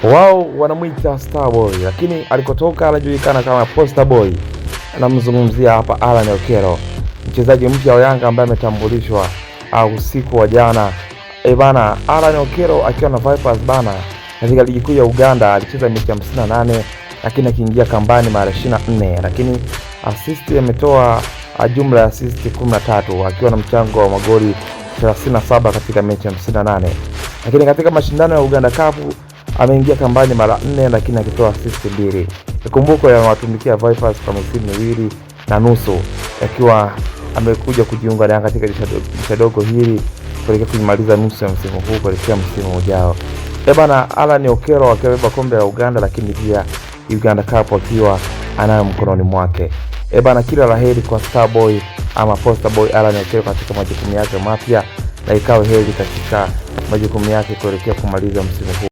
Wao wanamwita Starboy, lakini alikotoka anajulikana kama Poster Boy. Anamzungumzia hapa Alan Okello, mchezaji mpya wa Yanga ambaye ametambulishwa usiku wa jana. Bana, Alan Okello akiwa na Vipers bana, katika ligi kuu ya Uganda alicheza mechi 58, lakini akiingia kambani mara 24, lakini assist ametoa jumla ya assist 13 akiwa na mchango wa magoli 37 katika mechi 58. Lakini katika mashindano ya Uganda Cup ameingia kambani mara 4, lakini akitoa assist 2. Ikumbuko ya watumikia Vipers kwa misimu miwili na nusu, akiwa amekuja kujiunga na katika dirisha dogo hili kuelekea kumaliza nusu ya msimu huu kuelekea msimu ujao. Bana, Alan Okello akibeba kombe la Uganda, lakini pia Uganda Cup akiwa anayo mkononi mwake. Bana, kila laheri kwa Starboy ama Poster Boy Alan Okello katika majukumu yake mapya, na ikawe heri katika majukumu yake kuelekea kumaliza msimu huu.